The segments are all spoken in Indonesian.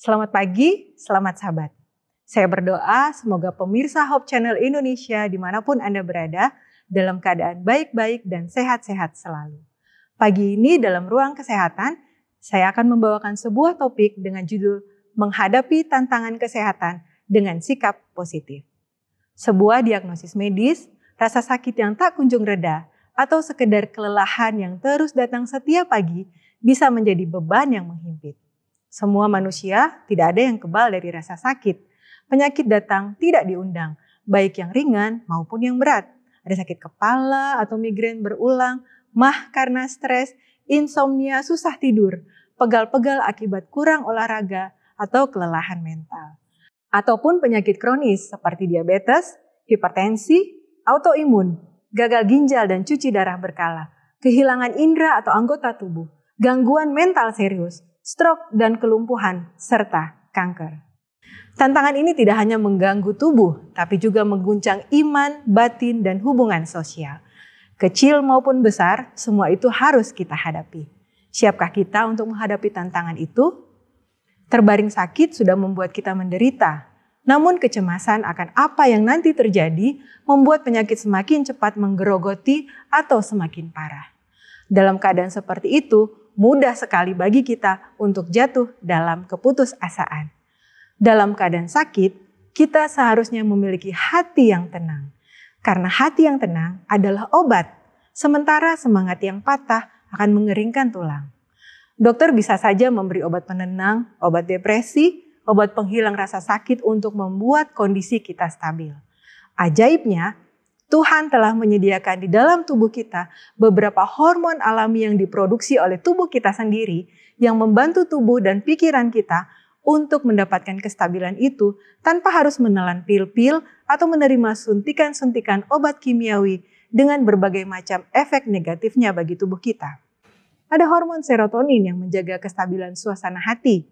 Selamat pagi, selamat sahabat. Saya berdoa semoga pemirsa Hope Channel Indonesia dimanapun Anda berada dalam keadaan baik-baik dan sehat-sehat selalu. Pagi ini dalam ruang kesehatan, saya akan membawakan sebuah topik dengan judul menghadapi tantangan kesehatan dengan sikap positif. Sebuah diagnosis medis, rasa sakit yang tak kunjung reda, atau sekedar kelelahan yang terus datang setiap pagi bisa menjadi beban yang menghimpit. Semua manusia tidak ada yang kebal dari rasa sakit. Penyakit datang tidak diundang, baik yang ringan maupun yang berat. Ada sakit kepala atau migrain berulang, mah karena stres, insomnia, susah tidur, pegal-pegal akibat kurang olahraga, atau kelelahan mental. Ataupun penyakit kronis seperti diabetes, hipertensi, autoimun, gagal ginjal dan cuci darah berkala, kehilangan indera atau anggota tubuh, gangguan mental serius, stroke dan kelumpuhan, serta kanker. Tantangan ini tidak hanya mengganggu tubuh, tapi juga mengguncang iman, batin, dan hubungan sosial. Kecil maupun besar, semua itu harus kita hadapi. Siapkah kita untuk menghadapi tantangan itu? Terbaring sakit sudah membuat kita menderita. Namun kecemasan akan apa yang nanti terjadi membuat penyakit semakin cepat menggerogoti atau semakin parah. Dalam keadaan seperti itu, mudah sekali bagi kita untuk jatuh dalam keputusasaan. Dalam keadaan sakit, kita seharusnya memiliki hati yang tenang. Karena hati yang tenang adalah obat, sementara semangat yang patah akan mengeringkan tulang. Dokter bisa saja memberi obat penenang, obat depresi, obat penghilang rasa sakit untuk membuat kondisi kita stabil. Ajaibnya, Tuhan telah menyediakan di dalam tubuh kita beberapa hormon alami yang diproduksi oleh tubuh kita sendiri yang membantu tubuh dan pikiran kita untuk mendapatkan kestabilan itu tanpa harus menelan pil-pil atau menerima suntikan-suntikan obat kimiawi dengan berbagai macam efek negatifnya bagi tubuh kita. Ada hormon serotonin yang menjaga kestabilan suasana hati,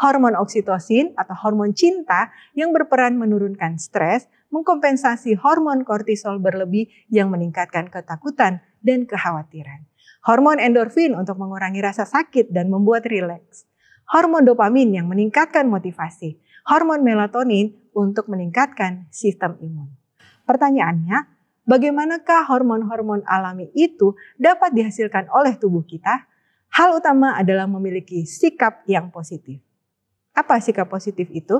hormon oksitosin atau hormon cinta yang berperan menurunkan stres, mengkompensasi hormon kortisol berlebih yang meningkatkan ketakutan dan kekhawatiran. Hormon endorfin untuk mengurangi rasa sakit dan membuat rileks. Hormon dopamin yang meningkatkan motivasi. Hormon melatonin untuk meningkatkan sistem imun. Pertanyaannya, bagaimanakah hormon-hormon alami itu dapat dihasilkan oleh tubuh kita? Hal utama adalah memiliki sikap yang positif. Apa sikap positif itu?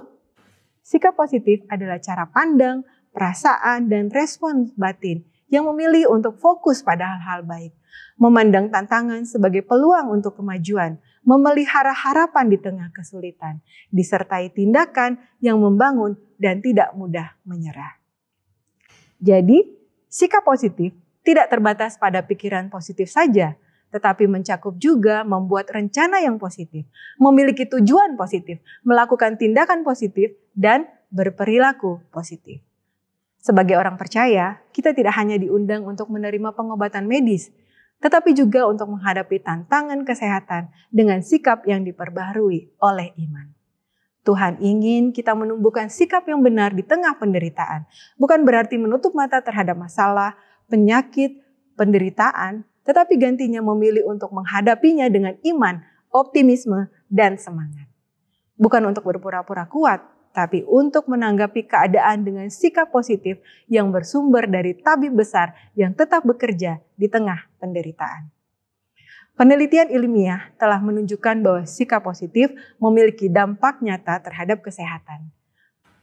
Sikap positif adalah cara pandang, perasaan, dan respons batin yang memilih untuk fokus pada hal-hal baik. Memandang tantangan sebagai peluang untuk kemajuan, memelihara harapan di tengah kesulitan, disertai tindakan yang membangun dan tidak mudah menyerah. Jadi, sikap positif tidak terbatas pada pikiran positif saja, tetapi mencakup juga membuat rencana yang positif, memiliki tujuan positif, melakukan tindakan positif, dan berperilaku positif. Sebagai orang percaya, kita tidak hanya diundang untuk menerima pengobatan medis, tetapi juga untuk menghadapi tantangan kesehatan dengan sikap yang diperbaharui oleh iman. Tuhan ingin kita menumbuhkan sikap yang benar di tengah penderitaan. Bukan berarti menutup mata terhadap masalah, penyakit, penderitaan, tetapi gantinya memilih untuk menghadapinya dengan iman, optimisme, dan semangat. Bukan untuk berpura-pura kuat, tapi untuk menanggapi keadaan dengan sikap positif yang bersumber dari tabib besar yang tetap bekerja di tengah penderitaan. Penelitian ilmiah telah menunjukkan bahwa sikap positif memiliki dampak nyata terhadap kesehatan.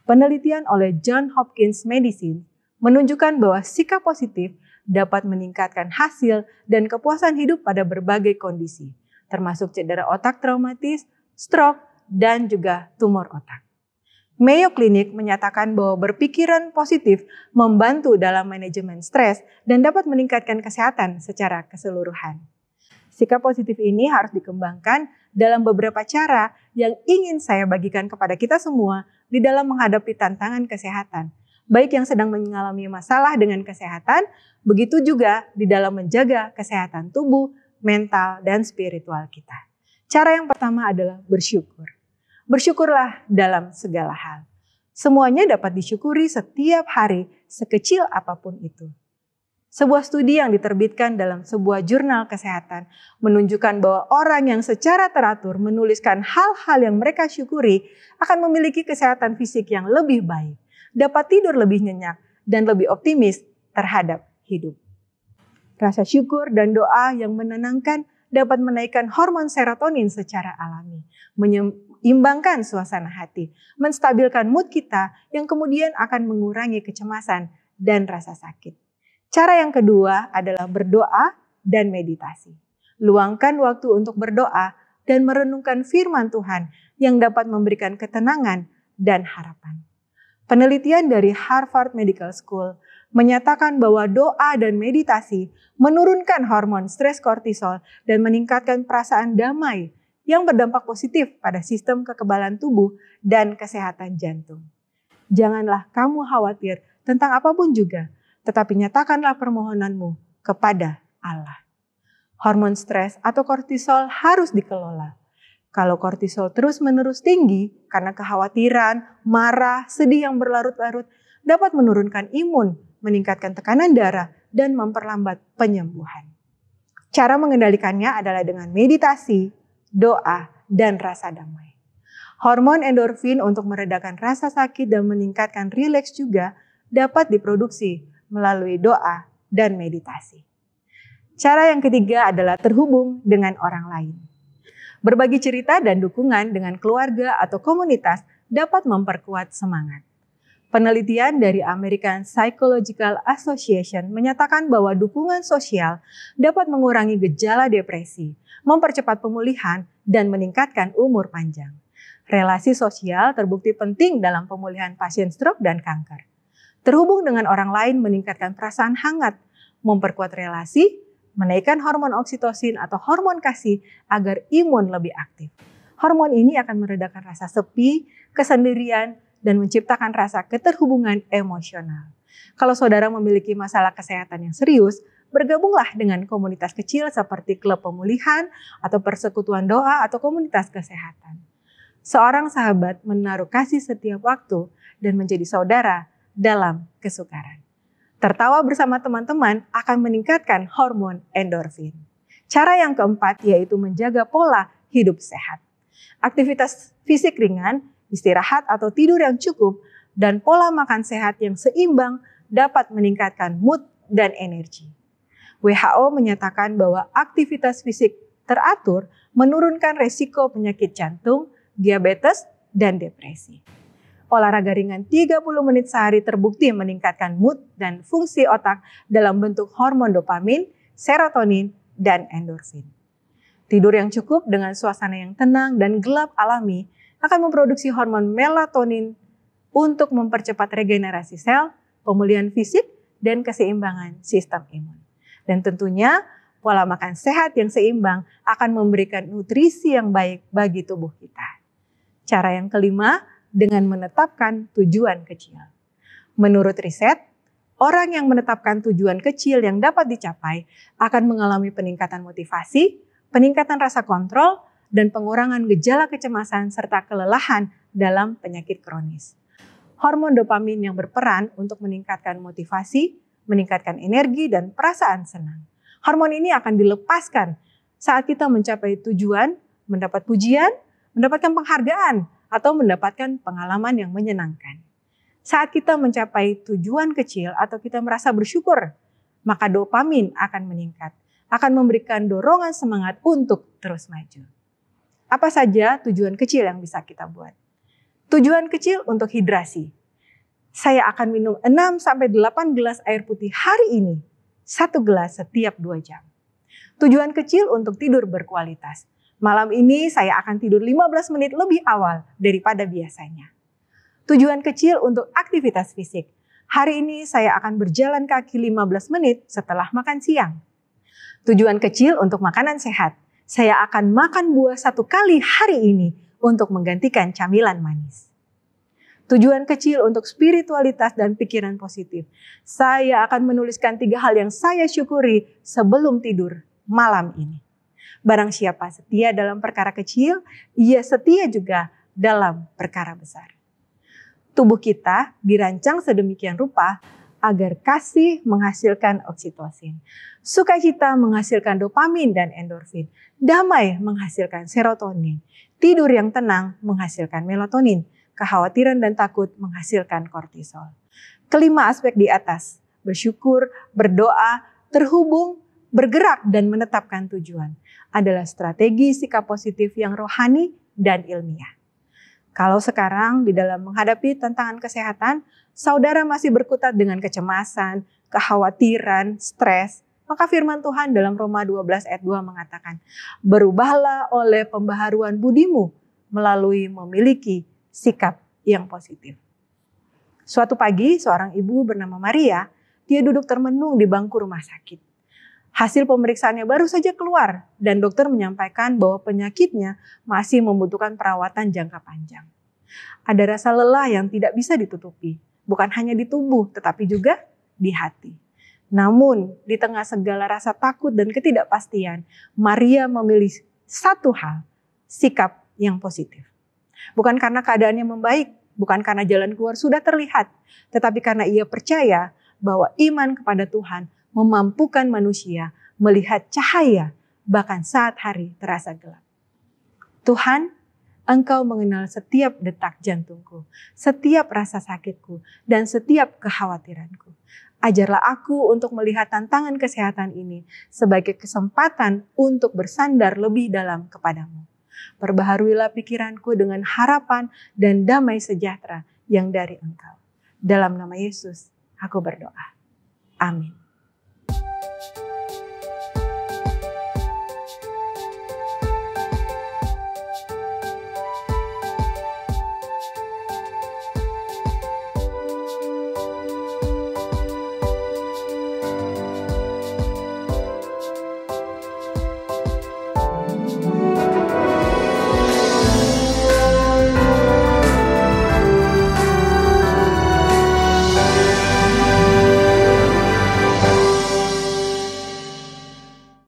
Penelitian oleh Johns Hopkins Medicine menunjukkan bahwa sikap positif dapat meningkatkan hasil dan kepuasan hidup pada berbagai kondisi, termasuk cedera otak traumatis, stroke, dan juga tumor otak. Mayo Clinic menyatakan bahwa berpikiran positif membantu dalam manajemen stres dan dapat meningkatkan kesehatan secara keseluruhan. Sikap positif ini harus dikembangkan dalam beberapa cara yang ingin saya bagikan kepada kita semua di dalam menghadapi tantangan kesehatan. Baik yang sedang mengalami masalah dengan kesehatan, begitu juga di dalam menjaga kesehatan tubuh, mental, dan spiritual kita. Cara yang pertama adalah bersyukur. Bersyukurlah dalam segala hal. Semuanya dapat disyukuri setiap hari, sekecil apapun itu. Sebuah studi yang diterbitkan dalam sebuah jurnal kesehatan menunjukkan bahwa orang yang secara teratur menuliskan hal-hal yang mereka syukuri akan memiliki kesehatan fisik yang lebih baik, dapat tidur lebih nyenyak, dan lebih optimis terhadap hidup. Rasa syukur dan doa yang menenangkan dapat menaikkan hormon serotonin secara alami, menyeimbangkan suasana hati, menstabilkan mood kita yang kemudian akan mengurangi kecemasan dan rasa sakit. Cara yang kedua adalah berdoa dan meditasi. Luangkan waktu untuk berdoa dan merenungkan firman Tuhan yang dapat memberikan ketenangan dan harapan. Penelitian dari Harvard Medical School menyatakan bahwa doa dan meditasi menurunkan hormon stres kortisol dan meningkatkan perasaan damai yang berdampak positif pada sistem kekebalan tubuh dan kesehatan jantung. Janganlah kamu khawatir tentang apapun juga, tetapi nyatakanlah permohonanmu kepada Allah. Hormon stres atau kortisol harus dikelola. Kalau kortisol terus-menerus tinggi karena kekhawatiran, marah, sedih yang berlarut-larut dapat menurunkan imun, meningkatkan tekanan darah, dan memperlambat penyembuhan. Cara mengendalikannya adalah dengan meditasi, doa, dan rasa damai. Hormon endorfin untuk meredakan rasa sakit dan meningkatkan rileks juga dapat diproduksi melalui doa dan meditasi. Cara yang ketiga adalah terhubung dengan orang lain. Berbagi cerita dan dukungan dengan keluarga atau komunitas dapat memperkuat semangat. Penelitian dari American Psychological Association menyatakan bahwa dukungan sosial dapat mengurangi gejala depresi, mempercepat pemulihan, dan meningkatkan umur panjang. Relasi sosial terbukti penting dalam pemulihan pasien stroke dan kanker. Terhubung dengan orang lain meningkatkan perasaan hangat, memperkuat relasi, menaikkan hormon oksitosin atau hormon kasih agar imun lebih aktif. Hormon ini akan meredakan rasa sepi, kesendirian, dan menciptakan rasa keterhubungan emosional. Kalau saudara memiliki masalah kesehatan yang serius, bergabunglah dengan komunitas kecil seperti klub pemulihan atau persekutuan doa atau komunitas kesehatan. Seorang sahabat menaruh kasih setiap waktu dan menjadi saudara dalam kesukaran. Tertawa bersama teman-teman akan meningkatkan hormon endorfin. Cara yang keempat yaitu menjaga pola hidup sehat. Aktivitas fisik ringan, istirahat atau tidur yang cukup, dan pola makan sehat yang seimbang dapat meningkatkan mood dan energi. WHO menyatakan bahwa aktivitas fisik teratur menurunkan resiko penyakit jantung, diabetes, dan depresi. Olahraga ringan 30 menit sehari terbukti meningkatkan mood dan fungsi otak dalam bentuk hormon dopamin, serotonin, dan endorfin. Tidur yang cukup dengan suasana yang tenang dan gelap alami akan memproduksi hormon melatonin untuk mempercepat regenerasi sel, pemulihan fisik, dan keseimbangan sistem imun. Dan tentunya pola makan sehat yang seimbang akan memberikan nutrisi yang baik bagi tubuh kita. Cara yang kelima, dengan menetapkan tujuan kecil. Menurut riset, orang yang menetapkan tujuan kecil yang dapat dicapai akan mengalami peningkatan motivasi, peningkatan rasa kontrol, dan pengurangan gejala kecemasan serta kelelahan dalam penyakit kronis. Hormon dopamin yang berperan untuk meningkatkan motivasi, meningkatkan energi, dan perasaan senang. Hormon ini akan dilepaskan saat kita mencapai tujuan, mendapat pujian, mendapatkan penghargaan, atau mendapatkan pengalaman yang menyenangkan. Saat kita mencapai tujuan kecil atau kita merasa bersyukur, maka dopamin akan meningkat, akan memberikan dorongan semangat untuk terus maju. Apa saja tujuan kecil yang bisa kita buat? Tujuan kecil untuk hidrasi. Saya akan minum 6-8 gelas air putih hari ini, 1 gelas setiap 2 jam. Tujuan kecil untuk tidur berkualitas. Malam ini saya akan tidur 15 menit lebih awal daripada biasanya. Tujuan kecil untuk aktivitas fisik. Hari ini saya akan berjalan kaki 15 menit setelah makan siang. Tujuan kecil untuk makanan sehat. Saya akan makan buah 1 kali hari ini untuk menggantikan camilan manis. Tujuan kecil untuk spiritualitas dan pikiran positif. Saya akan menuliskan 3 hal yang saya syukuri sebelum tidur malam ini. Barang siapa setia dalam perkara kecil, ia setia juga dalam perkara besar. Tubuh kita dirancang sedemikian rupa agar kasih menghasilkan oksitosin, sukacita menghasilkan dopamin dan endorfin, damai menghasilkan serotonin, tidur yang tenang menghasilkan melatonin, kekhawatiran dan takut menghasilkan kortisol. Kelima aspek di atas, bersyukur, berdoa, terhubung, bergerak dan menetapkan tujuan, adalah strategi sikap positif yang rohani dan ilmiah. Kalau sekarang di dalam menghadapi tantangan kesehatan, saudara masih berkutat dengan kecemasan, kekhawatiran, stres, maka firman Tuhan dalam Roma 12 ayat 2 mengatakan, berubahlah oleh pembaharuan budimu melalui memiliki sikap yang positif. Suatu pagi, seorang ibu bernama Maria, dia duduk termenung di bangku rumah sakit. Hasil pemeriksaannya baru saja keluar dan dokter menyampaikan bahwa penyakitnya masih membutuhkan perawatan jangka panjang. Ada rasa lelah yang tidak bisa ditutupi, bukan hanya di tubuh tetapi juga di hati. Namun di tengah segala rasa takut dan ketidakpastian, Maria memilih satu hal, sikap yang positif. Bukan karena keadaannya membaik, bukan karena jalan keluar sudah terlihat, tetapi karena ia percaya bahwa iman kepada Tuhan memampukan manusia melihat cahaya bahkan saat hari terasa gelap. Tuhan, Engkau mengenal setiap detak jantungku, setiap rasa sakitku, dan setiap kekhawatiranku. Ajarlah aku untuk melihat tantangan kesehatan ini sebagai kesempatan untuk bersandar lebih dalam kepadamu. Perbaharuilah pikiranku dengan harapan dan damai sejahtera yang dari Engkau. Dalam nama Yesus, aku berdoa. Amin.